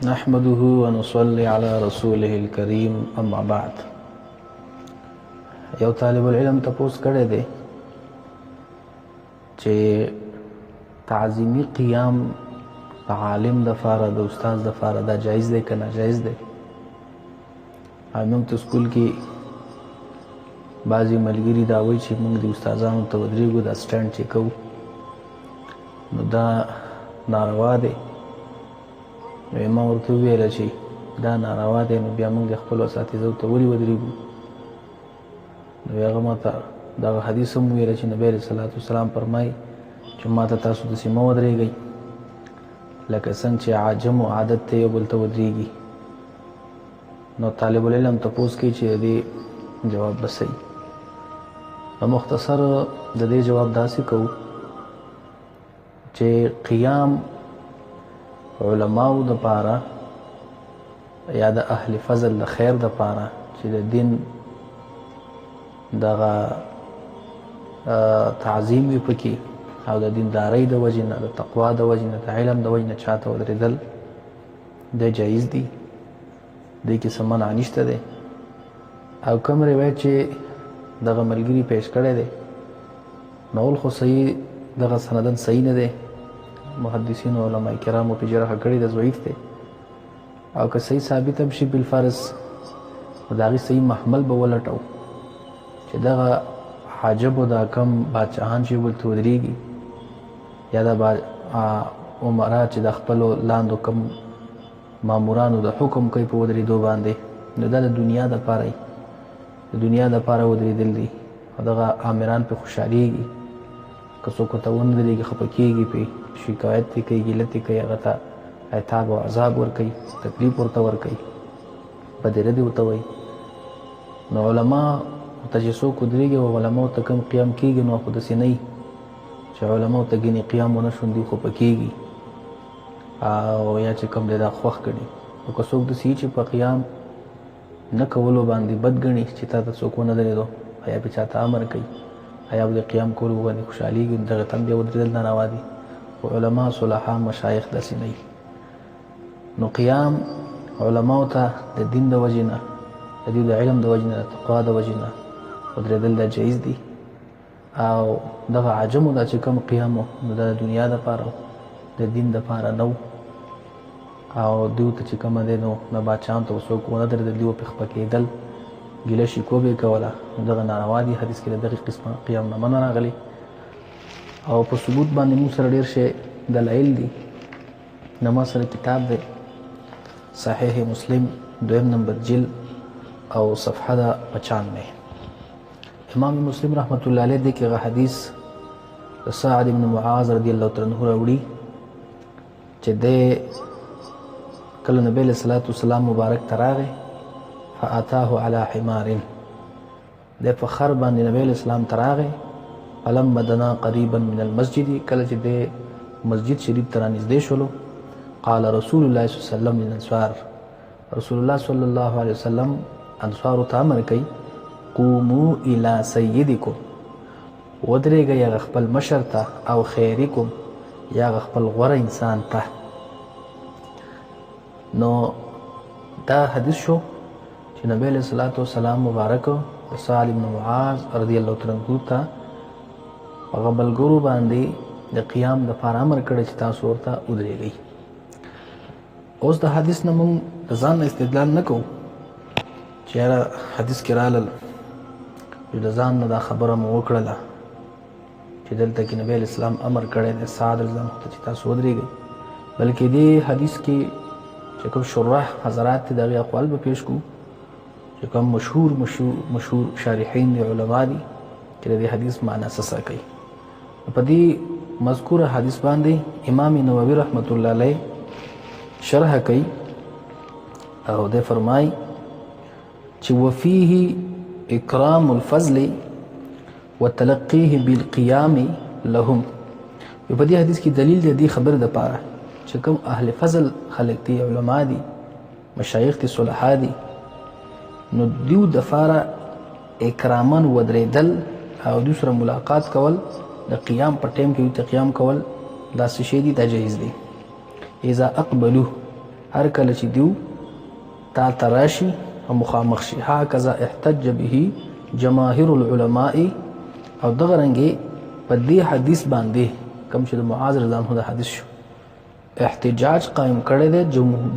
نحمده ونصلي على رسوله الكريم اما بعد. یو طالب العلم تپوس کړی دی چې تعظیمی قیام د عالم دپاره د استاد دپاره دا جایز دی که ناجایز دی؟ موږ ته سکول کې بعضې ملګري دا وایي چې موږ د استادانو ته ودرېږو دا سټنډ چې کوو نو دا ناروا دی. نو ما ورته وویله چې دا ناروا دی نو بیا موږ خپلو اساتذو ته ولې ودرېږو؟ نو هغه ما ته دغه حدیث هم وویله چې نبی علیه صلات وسلام فرمایي چې ما ته تاسو داسې مه ودرېږئ لکه څنګه چې عجمو عادت ته یو بل ته ودرېږي. نو طالب العلم تپوس کوي چې د دې جواب به صحیح. مختصر د دې جواب داسې کوو چې قیام علماو دپاره یا د اهل فضل د خیر دپاره چې د دین دغه تعظیم وي پکې او د دیندارۍ د وجې نه د تقوا د وجې نه د علم د وجې نه چاته ودرېدل د جایز دي، دې کې څه منع نشته دی. او کوم روایت چې دغه ملګري پیش کړی دی نو اول خو صحیح دغه سندن صحیح نه دی، محدثینو علماء کرامو پې جرح کړی د ضعیف دی، او که صحیح ثابت هم شي بالفرض نو د هغې صحیح محمل به ولټو چې دغه حاجبو دا کم بادشاهان چې ورته ودرېږي یا د عمرا چې د خپلو لاندو کم مامورانو د حکم کوي په ودرېدو باندې نو دا د دنیا دپاره وي، د دنیا دپاره ودرېدل دي او دغه آمران پې خوشحالېږي. که څوک ورته ونه درېږي خفه کېږي پې، شکایت یې کوي، ګیلت یې کوي، هغه ته عتاب او عذاب ورکوي، تکلیف ورته ورکوي، بدې ردې ورته وایي. نو علما ته چې څوک ودرېږي او علماو ته کوم قیام کېږي نو خو داسې نه وي چې علماو ته ګینې قیام ونه شون دوی خفه کېږي او یا چې کوم دی دا خوښ ګڼي. او که څوک داسې وي چې په قیام نه کولو باندې بد ګڼي چې تا ته څوک ونه درېدو یا پې چاته امر کوي یا به د قیام کولو باندې خوشحالېږي نو دغه ته هم بیا ودرېدل ناروا دي. خو علما صلحا مشایخ داسې نه وي. نو قیام علماو ته د دین د وجې نه د دوی د علم د وجې نه د تقوا د وجې نه ودرېدل دا جایز دي. او دغه عجمو دا چې کوم قیام و نو دا د دنیا دپاره د دین دپاره نه و او دوی ته چې کومه دی نو بادشاهانو ته به څوک ونه درېدل، دوی به پې خفه کېدل، ګیله شکوه به یې کوله. نو دغه ناروا دي، حدیث کې د دغې قسمه قیام نه منع راغلی او په ثبوت باندې موږ سره ډېر شی دلایل دي. نو ما سره کتاب دی صحیح مسلم 2 نمبر جلد او صفحه ده 95. امام مسلم رحمت الله علیه دی کې هغه حدیث د سعد بن معاذ رضی الله تعالی عنه راوړي چې دی کله نبی علیه صلات وسلام مبارک ته راغی فاتاه علی حمار، دی په خر باندې نبی علیه السلام ته راغی. فلما دنا قریبا من المسجد، کله چې دی مسجد شریف ته رانږدې شولو قال رسول الله صلی الله علیه وسلم للانصار، رسول الله صلی الله علیه وسلم انصارو ته امر کوي قوموا الى سیدکم، ودرېږئ هغه خپل مشر ته، او خیرکم یا هغه خپل غوره انسان ته. نو دا حدیث شو چې نبی علیه صلات وسلام مبارک د سعد بن معاذ رضی الله تعالی عنه ته هغه ملګرو باندې د قیام دپاره امر کړی چې تاسو ورته ودرېږئ. اوس د حدیث نه موږ د ځان نه استدلال نه کوو چې یاره حدیث کې رالل د ځان نه دا خبره مو وکړله چې دلته کې نبی علیه السلام امر کړی دی سعد رضی الله ته چې تاسو ودرېږئ، بلکې دې حدیث کې چې کوم شراح حضرات دي د هغې اقوال به پیش کړو چې کوم مشهور شارحین دي، علما دي چې د دې حدیث معنا څه کوي. په دې مذکوره حدیث باندې امام نووي رحمت الله علیه شرح کوي او دی فرمایي چې وفيه اکرام الفضل وتلقيه بالقيام لهم. په دې حدیث کې دلیل دی دې خبر د پاره چې کوم اهل فضل خلق دي، علما دي، مشایخ دي، صلحا دي، نو دیو د فاره اکرامن ودرېدل او دوی سره ملاقات کول د قیام په ټیم کې ته قیام کول دا څه شی دي دا جایز دي. اذا اقبلوا هر کله چې دیو تا تراشي او مخامخ شي. هکذا احتج به جماهیر العلماء، او دغه رنګې په دې حدیث باندې کوم چې د معاذ رضی الله عنه د حدیث شو احتجاج قائم کړی دی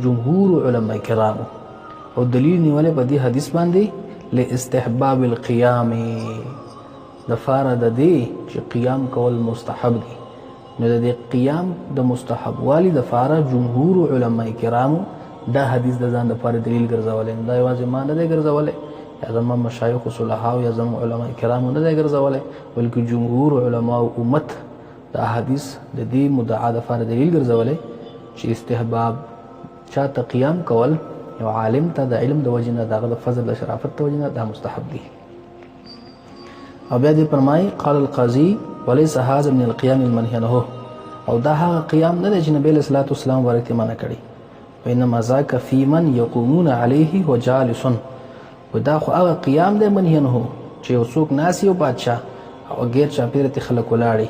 جمهور علماء کرامو، او دلیل نیولې په دې حدیث باندې لاستحباب القيام، د فاره د دې چې قیام کول مستحب دي. نو د دې قیام د مستحب والی د فاره جمهور علماء کرامو دا حدیث د ځان لپاره دلیل ګرځولې، دا یوازې ما نه دی ګرځولې یا زموږ مشایخ او صلحاو یا زموږ علماء کرامو نه دی ګرځولې، بلکې جمهور علما او امت دا حدیث د دې مدعا د فاره دلیل ګرځولې چې استحباب چاته قیام کول یو عالم ته د علم د وجې نه دغه د فضل د شرافت د وجې نه دا مستحب دي. او بیا دې فرمایي قال القاضي وليس هذا من القيام المنهي عنه، او دا هغه قیام نه دی چې نبی علیه الصلاة والسلام ورته منع کړی، وانما ذاك في من يقومون عليه وجالس، ودا خو هغه قیام دی منهي عنه چې یو څوک ناسي او بادشاه او غیر چاپیره ته خلک ولاړي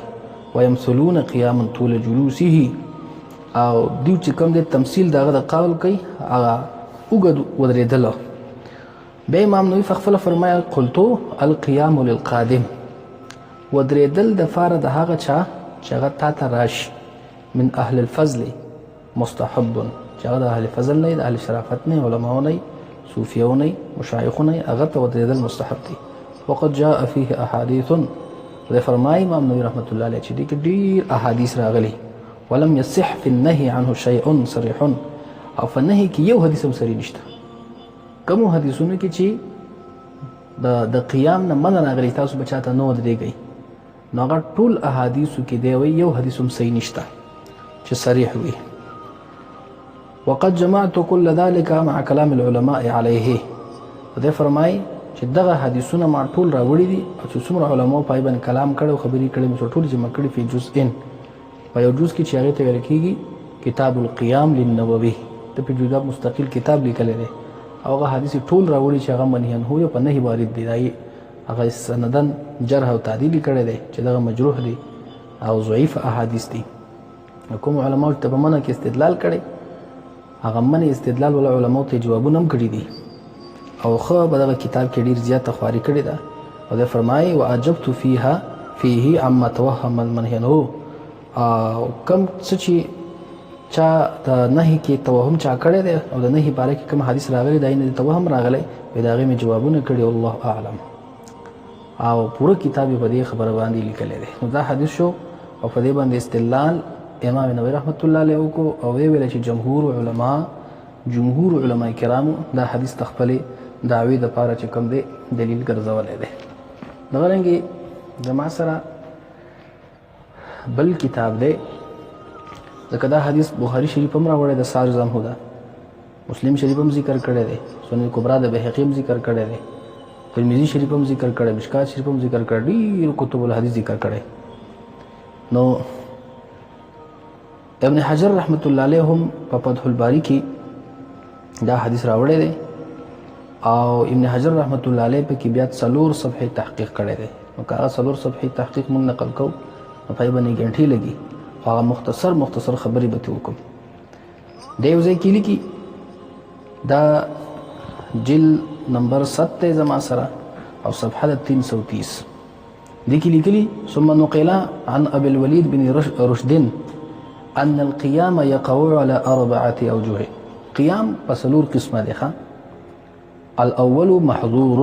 ويمثلون قياما طول جلوسه، او دیو چې کوم د تمثيل دغه د قول کوي هغه وګد ودرېدل. بیا امام نووي خپل فرمایي قلت القيام للقادم، ودرېدل د فاره د هغه چا چې هغه تا ته راشي من اهل الفضل مستحب، چې هغه د اهل فضل نه د اهل شرافت نه علماو نه صوفیو نه مشایخو نه هغه ته ودرېدل مستحب دي. وقد جاء فيه احاديث، د فرمایي امام نووي رحمت الله علیه چې دې کې ډېر احادیث راغلي ولم يصح في النهي عنه شيء صريح، او په نهي کې یو حدیث هم صریح نشته. کوم حدیثونه کې چې د قیام نه منع راغلي تاسو بچاته نه ودرېږئ، نو هغه ټول احادیثو کې دی وی یو حدیث هم صحیح نشته چې صریح وي. وقد جمعت كل ذلك مع كلام العلماء عليه، د فرمای چې دغه حدیثونه ما ټول راوړي دي او چې څومره علماء پای باندې کلام کړي او خبرې کړي مې ټول جمع کړي په جزء، په یو جزء کې چې هغه ته ویل کېږي کتاب القيام للنووي، ته په جدا مستقل کتاب لیکل دی او هغه حدیث ټول راوړي چې هغه منهي عنه په نهي وارد دي، دای هغه سندن جرح او تعدیل کړي دي چې دغه مجروح دي او ضعیف احادیث دي. کوم علماء ته په منه کې استدلال کړي، هغه منه استدلال ول علماء ته جوابونه هم کړي دي او خو په دغه کتاب کې ډیر زیاته خواري کړي ده. او د فرمایي واجبت فيه عما توهم المنهي عنه، او کم څه چې چا د نهي کې توهم چا کړی دی او د نهي باره کې کوم حدیث راغلی دی نه توهم راغلی وي، د هغې مې جوابونه کړي والله اعلم، او پوره کتاب یې په دې خبره باندې لیکلی دی. نو دا حدیث شو او په دې باندې استدلال امام نووي رحمت الله علیه وکړو او ویې ویل چې جمهور علما کرامو دا حدیث د خپلې دعوې دپاره چې کوم دی دلیل ګرځولی دی. دغه رنګې زما سره بل کتاب دی، ځکه دا حدیث بخاري شریف هم راوړی د سار زمهو ده، مسلم شریف هم ذکر کړی دی، سنن کبرا د بهقي هم ذکر کړی دی، ترمذي شریف هم ذکر کړی، مشکات شریف هم ذکر کړی، ډېر کتب الحدیث ذکر کړی. نو ابن حجر رحمت الله علیه هم په فتح الباری کې دا حدیث راوړی دی او ابن حجر رحمت الله علیه په کې بیا 4 صفحې تحقیق کړی دی. نو که هغه 4 صفحې تحقیق مونږ نقل کوو نو پای باندې ګنټې لګي، هغه مختصر خبرې به ته وکړم. د یو ځای کې لیکي دا جلد نمبر 7 دی زما سره او صفحه 330 دې کې لیکلي ثم نقل عن ابي الوليد بن رشد ان القيام يقع على 4 اوجه. قيام بسلور قسمه دی. الاول محظور،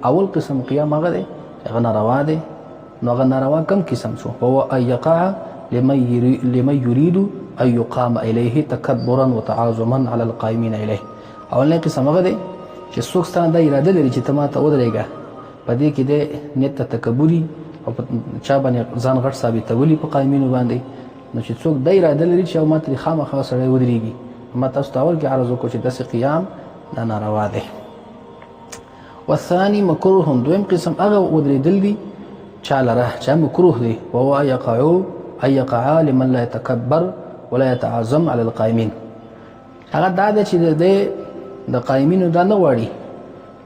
اول قسم قيام هغه دی هغه ناروا دی. نو هغه ناروا کم قسم شو؟ هو ان يقع لمن يريد ان يقام اليه تكبرا وتعاظما على القائمين اليه. اول قسم هغه دی چې څوک ستاسو د اراده لري چې ته ماته ودرېږه، په دې کې د نیت تکبري او چا باندې ځان غټ ثابتولي په قائمینو باندې. نو چې څوک د اراده لري چې ماته خامخا سړی ودرېږي، ما تاسو ته اول کې عرض وکړو چې داسې قیام دا ناروا دی. والثاني مکروه، دویم قسم هغه ودرېدل دي چا لره چا مکروه دی، وهو ان يقع لمن لا يتكبر ولا يتعظم على القائمين. هغه دا دی چې د قائمینو دا نه غواړي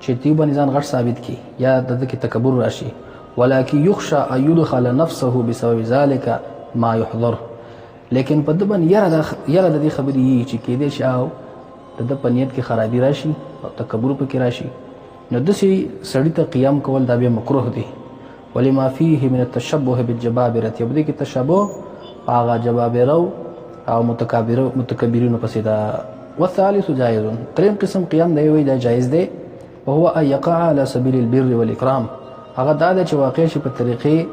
چې دیو باندې ځان غټ ثابت کړي یا د کې تکبر راشي، ولكن يخشى ان يدخل نفسه بسبب ذلك ما يحضر. لیکن په د باندې یره د دې خبرې چې کېدې شي او د ده په نیت کې خرابي راشي او تکبر پکې راشي، نو داسې سړي ته قیام کول دا بیا مکروه دی. ولما فيه من التشبه بالجبابرة، یو دې کې تشبه هغه جبابرو او متکبرینو پسې ده. والثالث جائز، دریم قسم قیام دی وی دا جایز دی، وهو ان يقع على سبيل البر والاکرام، هغه دا دی چې واقع شي په طریقې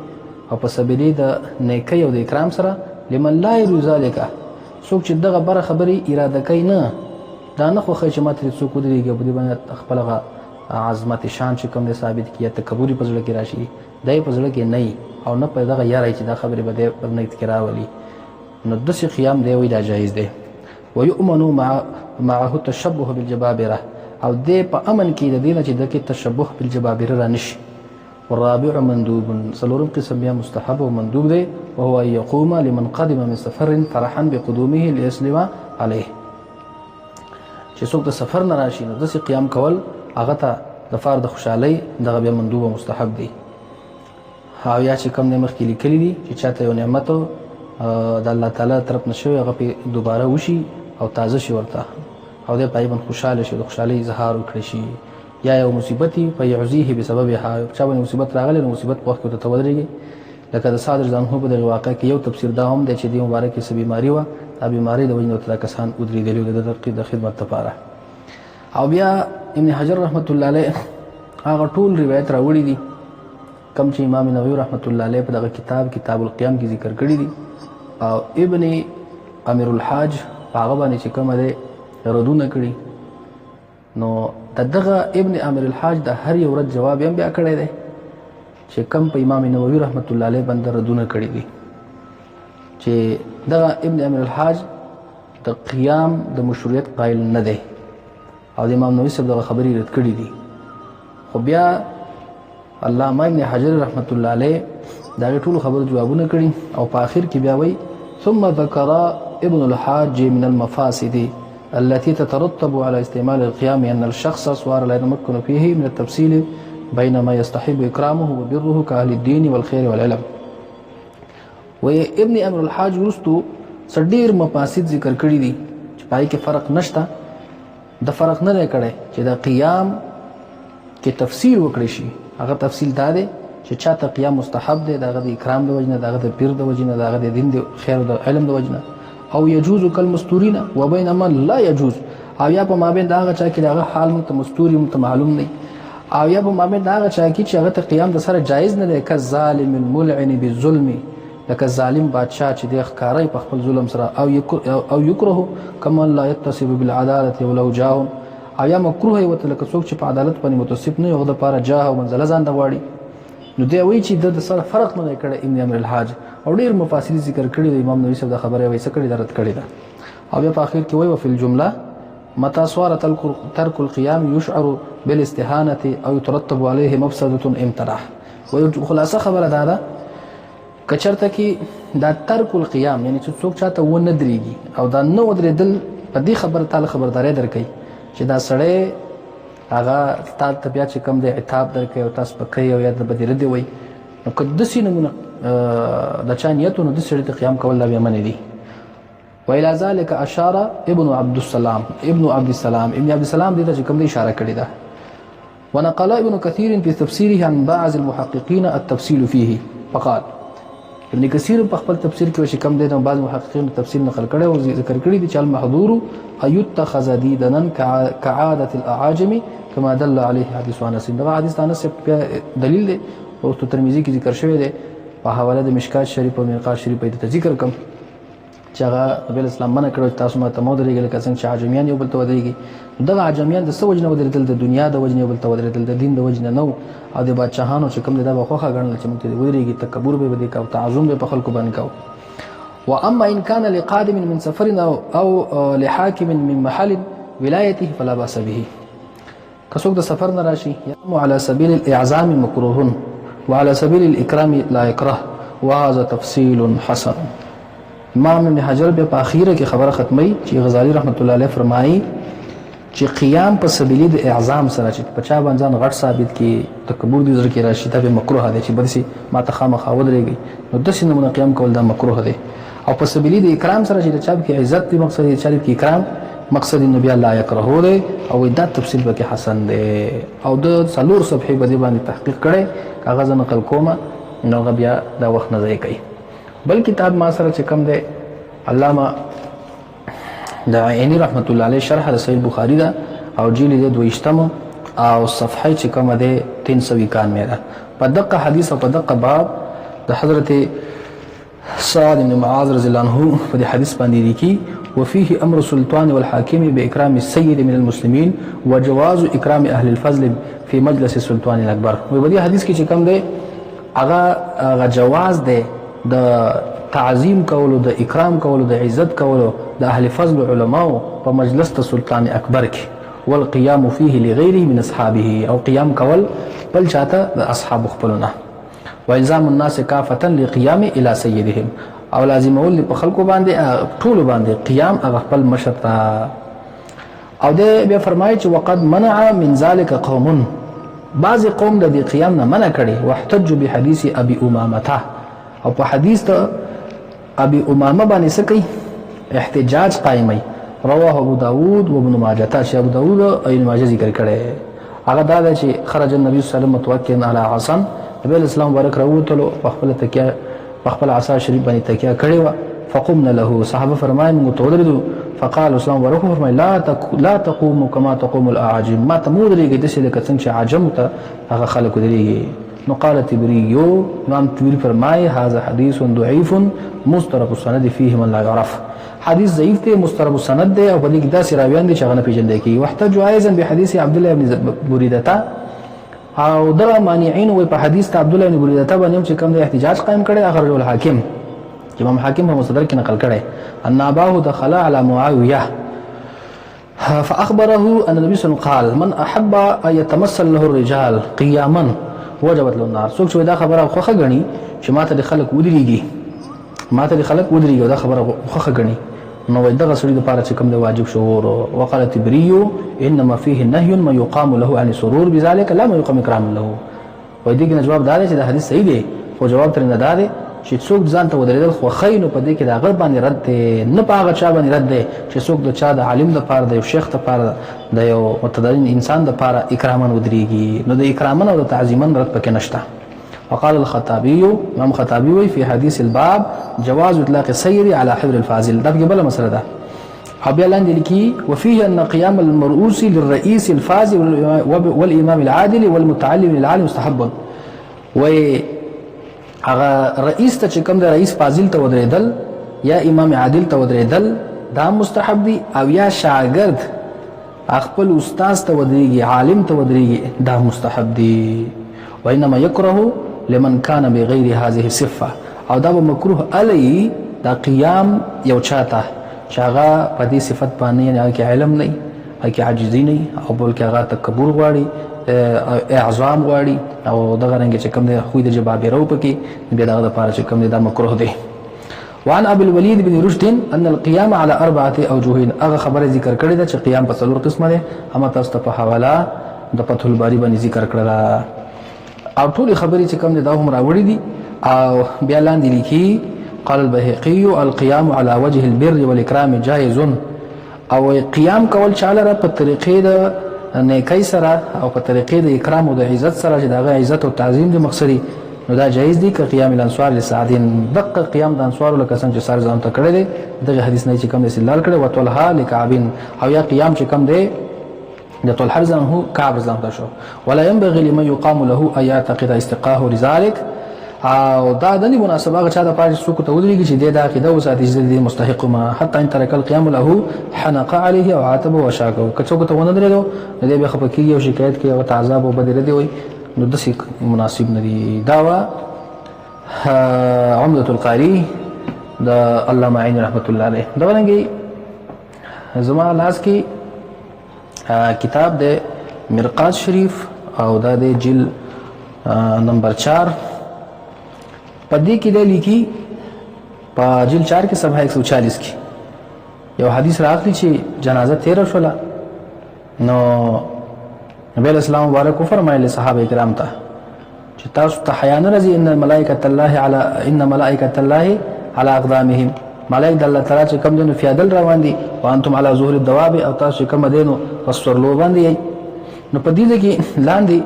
او په سبیلې د نیکۍ او د اکرام سره. لمن لا يريد ذلك، څوک چې دغه بره خبرې اراده کوي نه، دا نه خوښوي چې ماته څوک ودرېږي او په دې باندې خپل هغه عظمت شان چې کوم دی ثابت کړي یا تکبر په زړه کې راشي، دا یې په زړه کې نه او نه په دغه یاره چې دا خبرې به دی په نیت کې راولي، نو داسې قیام دی وی دا جایز دی. ويؤمن معه التشبه بالجبابرة، او دې په امن کې د دې نه چې د کې تشبه بالجبابرة را نشي. والرابع مندوب، څلورم قسم بیا مستحب او مندوب دی، وهو ان يقوم لمن قدم من سفر فرحا بقدومه ليسلم عليه، چې څوک د سفر نه راشي نو داسې قیام کول هغه ته د فار د خوشحالۍ دغه بیا مندوب او مستحب دی. او یا چې کوم د مخکې لیکلي دي چې چاته یو نعمت د الله تعالی طرف نه شوی هغه پې دوباره وشي او تازه شي ورته او دی پای باندې خوشحاله شي، د خوشحالۍ اظهار وکړي شي، یا یو مصیبت فیعزیه بسببها، چا باندې مصیبت راغلی نو مصیبت په وخت کې ورته ودرېږي. لکه د صادر ځانهو په دغه واقع کې یو تفسیر دا هم دی چې دې مبارک کې څه بیماري وه، دا بیمارۍ د وجې نه ورته دا کسان ودرېدلي وو د خدمت لپاره. او بیا ابن حجر رحمت الله علیه هغه ټول روایت راوړي دي کوم چې امام نووي رحمت الله علیه په دغه کتاب القیام کې ذکر کړي دي، او ابن امیر الحاج هغه باندې چې کومه دی ردونه کړي، نو دغه ابن امیر الحاج د هر یو رد جواب هم بیا کړی دی چې کم په امام نووي رحمت الله علیه باندې ردونه کړي دي، چې دغه ابن امیر الحاج د قیام د مشروعیت قائل نه دی او د امام نووي صاحب دغه خبرې رد کړي دي. خو بیا علامه ابن حجر رحمت الله علیه دا ټول خبرو جوابونه کړي او په آخر کې بیا وایي ثم ذكر ابن الحاج من المفاسد التي تترتب على استعمال القيام أن الشخص صار لا يتمكن فيه من التفصيل بين ما يستحب إكرامه وبره كأهل الدين والخير والعلم. وابن امر الحاج ورستو ډېر مفاسد ذکر کړي دي چې پای کې فرق نشته، د فرق نه دی کړی چې د قیام کې تفصیل وکړي شي. هغه تفصیل دا دی چې چاته قیام مستحب دی، دغه د اکرام د وجنه، دغه د پیر د وجنه، دغه د دین د خیر او د علم د وجنه، او يجوز كالمستورين وبين من لا يجوز، او یا په مابین دا هغه چا کې دغه حال مت مستوري مت معلوم نه، او یا په مابین دا هغه چا کې چې هغه ته قیام د سره جایز نه دی، که ظالم الملعن بالظلم، لکه ظالم بادشاہ چې د ښکارای په خپل ظلم سره، او یکره کما لا يتصف بالعداله ولو جاه، او یا مکروه وته لکه څوک چې په عدالت باندې متصف نه یو د لپاره جاه او منزله ځان د غواړي. نو دی وایي چې د سره فرق نه کړی ابن امر الحاج، او ډیر مفاصل ذکر کړي د امام نووي صاحب د خبره وایي څه کړي درت کړي ده. او بیا په اخر کې وایي وفي الجمله متى صار ترك القيام يشعر بالاستهانه او يترتب عليه مفسده امتنع. خلاصه خبره ده کچرته کې دا ترک القيام یعنی چې څوک چاته و نه درېږي او دا نه ودرېدل په دې خبره تعالی خبرداري درکړي چې دا سړی هغه ستاسو طبيعت چې کم دی عتاب درکړي او تاسو پکې او یا د بدیره دی وای، نو که داسې نمونه د چا نیت نو داسې ته قیام کول دا بیا منې دي. وإلى ذلك أشار ابن عبد السلام ابن عبد السلام دې ته چې کوم دی اشاره کړې ده. ونقل ابن كثير في تفسيره عن بعض المحققين التفصيل فيه فقال، ابن کثیر په خپل تفسیر کې چې کوم دی نو بعض محققین تفسیر نقل کړي او ذکر کړي دي چې المحظور ايتخذ ديدنا كعاده الاعاجم كما دل عليه حديث انس. دا حدیث انس په دلیل دی او ترمذی کې ذکر شوی دی په حواله د مشکات شریف او میقات شریف په ذکر کوم چې هغه نبی اسلام منع کړو تاسو ما ته مو درېږي لکه څنګه چې عجمیان یو بل ته ودرېږي. دغه عجمیان د څه وجه نه ودرېدل؟ د دنیا د وجه نه بل ته ودرېدل، د دین د وجه نه نو، او د بادشاهانو چې کوم دی دا به خوښه ګڼل چې موږ ته ودرېږي، تکبر به ودی کا او تعظم به په خلکو باندې کاو. واما ان كان لقادم من سفر او لحاكم من محل ولايته فلا باس به. کڅوک د سفر نه راشي یا على سبيل الاعزام مكروه وعلى سبيل الاكرام لا يكره، وهذا تفصيل حسن. امام ابن حجر په اخیره کې خبره ختمي چې غزالی رحمت الله علیه فرمایي چې قیام په سبیل د اعزام سره چې په چا باندې غټ ثابت کی تکبر دي ذکر راشي دا به مکروه دی چې بدسي ما ته خامخا ودرېږي، نو داسې نمونه قیام کول دا مکروه دی. او په سبیل د اکرام سره چې د چا کې عزت دی مقصد یې چا کې اکرام مقصد نو بیا لا یکرهو دی او دا تفصیل به کې حسن دی او د څلور صفحې په دې باندې تحقیق کړي کاغذ نقل کومه نو بیا دا وخت نه ضایع کوي. بل کتاب ما سره چې کوم دی علامه د عینی رحمت الله علیه شرح د صحیح بخاری دا او جیل د 22 او صفحه چې کومه ده 391 ده په دقه حدیث او په دقه باب د حضرت سعد بن معاذ رضی الله عنه په دې حدیث باندې لیکي وفيه امر السلطان والحاكم باكرام السيد من المسلمين وجواز اكرام اهل الفضل في مجلس السلطان الاكبر. و په دې حدیث کې چې کوم ده هغه جواز ده د تعظیم کولو د اکرام کولو د عزت کولو د اهل فضل علماو په مجلس د سلطان اکبر کې والقيام فيه لغيره من اصحابه او قيام کول بل چاته د اصحاب خپلونه والزام الناس كافه لقيام الى سيدهم او لازم اول په خلکو باندې ټول باندې قیام خپل مشرتا او د بیا فرمایي چې وقد منع من ذلك قوم بعض قوم د دې قیام نه منع کړي واحتج بحديث ابي امامه او په حدیث ته ابي امامه باندې سکی احتجاج قائمي رواه ابو داود و ابن ماجه چې ابو داود او ابن ماجه ذکر کړي هغه دا چې خرج النبي صلی الله علیه وسلم متوکئا علی عصا نبی اسلام ورک راوتلو په خپل تکیه په خپل عصا شریف باندې تکیه کړي و فقمنا له صحابه فرمایي موږ تودرو فقال اسلام ورک فرمایي لا تقوم كما تقوم الاعاجم ما تمود لري د څه لکه څنګه چې عجم ته هغه خلق دريږي. نو قال تبريو امام تبري فرمایي هذا حديث ضعيف مسترب السند فيه من لا يعرف حدیث ضعیف دی مسترب السند دی او په دې کې داسې راویان دي چې هغه نه پیژندل کیږي. واحتج ايضا بحديث عبد الله بن بريده او دا مانعين و په حدیث عبد الله بن بريده باندې چې کوم د احتجاج قائم کړي اخرج الحاکم امام حاکم په مصدر کې نقل کړي ان اباه دخل على معاويه فاخبره ان النبي صلى الله عليه وسلم قال من احب ان يتمثل له الرجال قياما وجبت له النار. څوک چې دا خبره خوخه غني چې ماته د خلک ودرېږي دا خبره خوخه غني نو دغه سړي لپاره چې کوم د واجب شعور وقال تبريو انما فيه النهي ما يقام له عن سرور بذلك لا ما يقام اكرام له. وای دغه جواب دا دی چې د حدیث صحیح دی خو جواب تر نه دا دی چې څوک ځان ته ودرېدل خو خاين په دې کې دا غر باندې رد دی نه پاغه چا باندې رد دی چې څوک د چا د عالم لپاره د یو شیخ لپاره د یو متدین انسان لپاره اکرامن ودرېږي نو د اکرامن او د تعظیمن رد پکې نشته. وقال الخطابي امام خطابي في حديث الباب جواز اطلاق السير على حبر الفاضل دا بل مسله ده او بیا لاندې لیکي وفيه ان قيام المرؤوس للرئيس الفاضل والامام العادل والمتعلم للعالم مستحب. و هغه رئیس ته چې کوم د رئیس فاضل ته ودرېدل یا امام عادل ته ودرېدل دا مستحب دي او یا شاګرد خپل استاد ته ودرېږي عالم ته ودرېږي دا مستحب دي. وانما يكره لمن كان بغير هذه الصفه او دا مکروه علی دا قیام یو چاته چې هغه په دې صفت باندې نه کې علم نه کې عاجزی نه او بل کې هغه تکبر غواړي اعظام غواړي او دغه رنګ چې کوم د خوې د جبابرو پکې بیا دغه لپاره چې کوم دا مکروه دی. وعن ابي الوليد بن رشد ان القيام على 4 اوجه هغه خبره ذکر کړې ده چې قیام په څلور قسمه ده اما تاسو ته په حواله د فتح الباری باندې ذکر کړل او ټول خبرې چې کوم دا هم راوړي دي او بیا لاندې لیکي قال البهقي القيام على وجه البر والاكرام جائز او قیام کول چاله په طریقې د نیکۍ سره او په طریقې د اکرام او د عزت سره چې دغه عزت او تعظیم د مقصدی نو دا جایز دي که قیام الانصار لسعدین دقه قیام د انصار لکه څنګه چې سر ځان ته کړی دی دغه حدیث نه چې کوم استدلال کړي وتلها لکعبین او یا قیام چې کوم دی د طول حرزان هو کعب رضی الله شو ولا ينبغي لمن يقام له ان يعتقد استقاه لذلك او دا د مناسبه چا د پاره څوک ته ودرېږي چې دا عقیده او ساتي چې مستحق ما حتى ان ترك القيام له حنق عليه او عاتب وشاکو که څوک ته ونه درېدو نو دې به خپکیږي او شکایت کوي او تعذاب او بدره دی وي نو د سې مناسب نه دی. دا وا عمدة القاری د علامه عین رحمت الله علیه دا ورنګي زما لاس کې کتاب د مرقات شریف او دا د جل نمبر 4 پدې کې د لیکي په جل 4 کې صفحه 140 کې یو حدیث راغلی چې جنازه 13 شولا نو نبی اسلام مبارک فرمایله صحابه کرام ته چې تاسو ته حیا نه راځي ان ملائکه الله علی اقدامهم ملائک د الله تعالی چې کوم دینو فیادل روان دي وانتم علی ظهور الدواب او تاسو کوم دینو پسورلو باندې نو په دې کې لاندې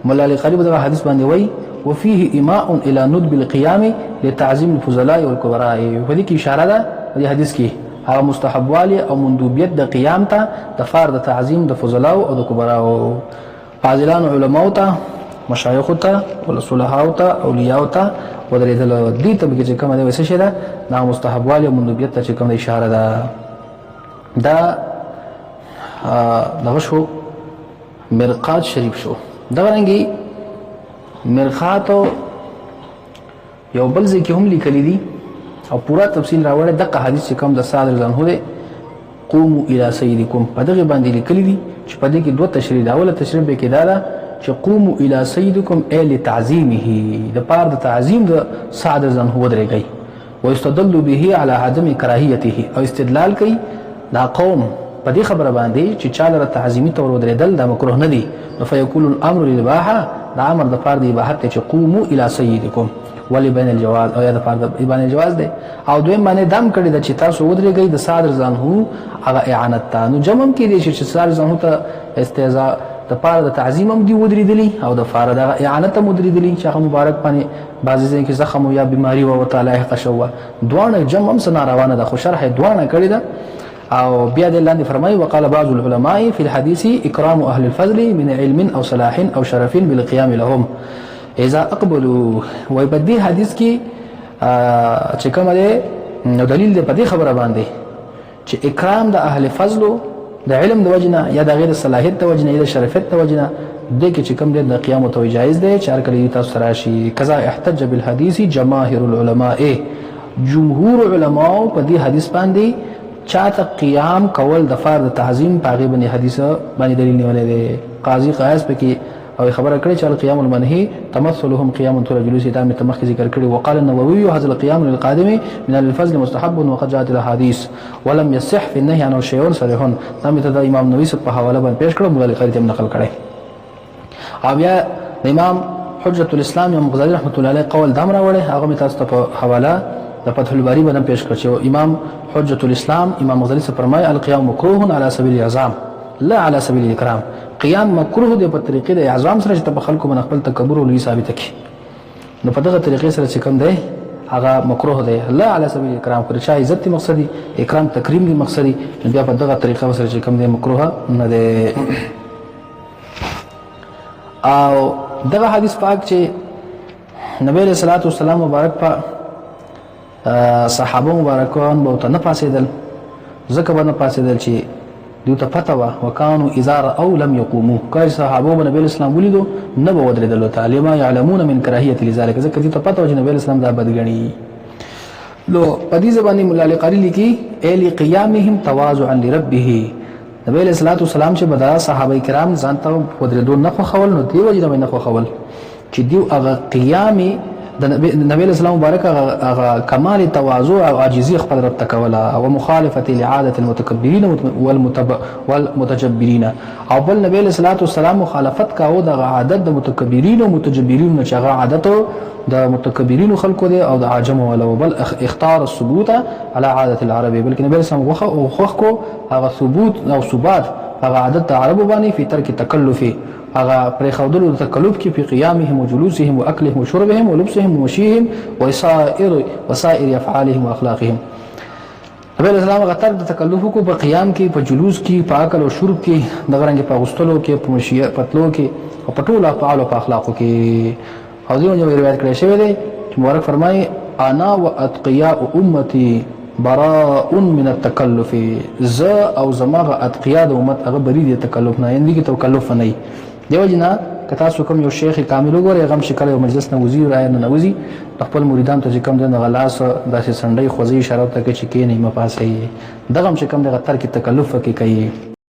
مولا علی قریب د حدیث باندې وای وفيه ایماء الى ندب القيام لتعظیم الفضلاء والكبراء په دې کې اشاره ده د حدیث کې هغه مستحب والی او مندوبیت د قیام ته د فار د تعظیم د فضلاء او د کبراء فاضلان علماء ته مشایخ ته ول صلحاء ته اولیاء ته ودرېدل دې ته چې کومه ده وسه شه ده دا مستحب والی او مندوبیت ته چې کومه اشاره ده دا دغه شو مرقات شریف شو دا رنګي مرقات یو بل ځکه هم لیکلي دي او پورا تفصیل راوړل دغه حدیث کوم د سعد رضی الله عنه قوموا الى سيدكم په دغه باندې لیکلي دي چې په دې کې دوه تشریح دا اوله تشریح به کې دا چې قوموا الى سيدكم ال تعظیمه د پاره د تعظیم د سعد رضی الله عنه درېږي ويستدل به على عدم کراهیته او استدلال کوي دا قوم په دې خبره باندې چې چاله تعظیمی تور ودرېدل دا مکروه نه دي نو فیکون الامر للاباحه دا امر د پاره د اباحت چې قوموا الى سيدكم ولی بین الجواز او یا د پاره د بین الجواز دی او دوی باندې دم کړی د چې تاسو ودرېږئ د صادر ځانو هغه اعانت ته نو جمم کې دي چې صادر ځانو ته استهزاء د پاره د تعظیم هم دی ودرېدلی او د پاره د اعانت هم ودرېدلی چې هغه مبارک باندې بعضی ځای کې زخم یا بیماری او تعالی حق شو دوانه جمم سره روانه ده خو شرح دوانه کړی ده او بیا د لاندې فرمایي وقال بعض العلماء في الحديث اكرام اهل الفضل من علم او صلاح او شرف بالقيام لهم اذا اقبلوا وای په دې حدیث کې چې کوم دی نو دلیل دی په دې خبره باندې چې اکرام د اهل فضل د علم د وجنه یا د غیر صلاحیت د وجنه یا د شرفیت د وجنه د کې چې کوم دی د قیام او جایز دی چې هر کله تاسو راشي کذا احتج بالحديث جماهير العلماء جمهور علماء په دې حدیث باندې چاته قیام کول د فرض تعظیم پاغي باندې حدیث باندې دلیل نیولې دی قاضي قیاس پکې او خبره کړې چې القيام المنهي تمثلهم قيام طول الجلوس دام تمخ ذکر کړي وقال النووي هذا القيام للقادم من الفضل مستحب وقد جاءت الاحاديث ولم يصح في النهي عن شيء صريح دام ته امام نووي په حواله باندې پیش کړو مولا قاری تم نقل کړي او بیا امام حجة الاسلام امام غزالی رحمت الله علیه قول دام راوړي هغه تاسو ته په حواله د فتح الباری باندې پیش کړو امام حجة الاسلام امام غزالی سے فرمایي القيام مكروه على سبيل الاعظام لا على سبيل الاكرام قیام مکروه دی په طریقې د اعظام سره چې په خلکو باندې خپل تکبر او لوی ثابت کړي نو په دغه طریقې سره چې کوم دی هغه مکروه دی لا علی سبیل الاکرام پر چا عزت مقصدی اکرام تکریم دی مقصدی بیا په دغه طریقه سره چې کوم دی مکروه نه دی او دغه حدیث پاک چې نبی علیہ الصلوۃ والسلام مبارک په صحابه مبارکان به ته نه پاسېدل ځکه به نه پاسېدل چې دیو ته پته وا وکانو اذا او لم يقوموا کای صحابه نبی اسلام ولیدو نه به ودرېدل تعالی ما يعلمون من کراهیت لذلك ځکه دیو ته پته و چې نبی اسلام دا بدګنی لو پدې زبانی مولا علی قاری لیکي الی قیامهم تواضعا لربه نبی علیہ الصلوۃ والسلام چې بدا صحابه کرام ځان ته ودرېدو نه خو خول نو دیو چې نه خو خول چې دیو هغه قیامي د نبی اسلام مبارک هغه کمال تواضع او عاجزی خپل رب تکولا او مخالفه لعاده المتکبرین والمتجبرین او بل نبی اسلام والسلام مخالفت کا او د عادت د متکبرین او متجبرین چې هغه عادت د متکبرین خلکو دی او د عجم او بل اختار الثبوت على عاده العرب بلکې نبی اسلام خو کو هغه ثبوت او ثبات هغه عادت عربو باندې په ترک تکلف هغه پر خودلو تکلف کې په قیامهم وجلوسهم واكلهم وشربهم ولبسهم ومشيهم وسائر افعالهم واخلاقهم نبی اسلام هغه ترک تکلف کو په قیام کې په جلوس کې په اکل او شرب کې دغه رنګ په غسلو کې په مشیه پتلو کې او په ټول افعال او اخلاقو کې او دغه روایت کړی شوی دی چې مبارک فرمایي انا واتقياء امتي براء من التکلف ز او زماغه اتقیاء د امت هغه بری دي تکلف نه اندی کې تکلف نه دیو جنا کتا سو کوم یو شیخ کامل وګوره غم شکل یو مجلس نه وزیر راي نه وزي خپل مریدان ته کوم د غلاس داسې سنډي خوځي اشاره ته کې چې کې نه مپاسي دغه هم چې کوم د غتر کې تکلف کې کوي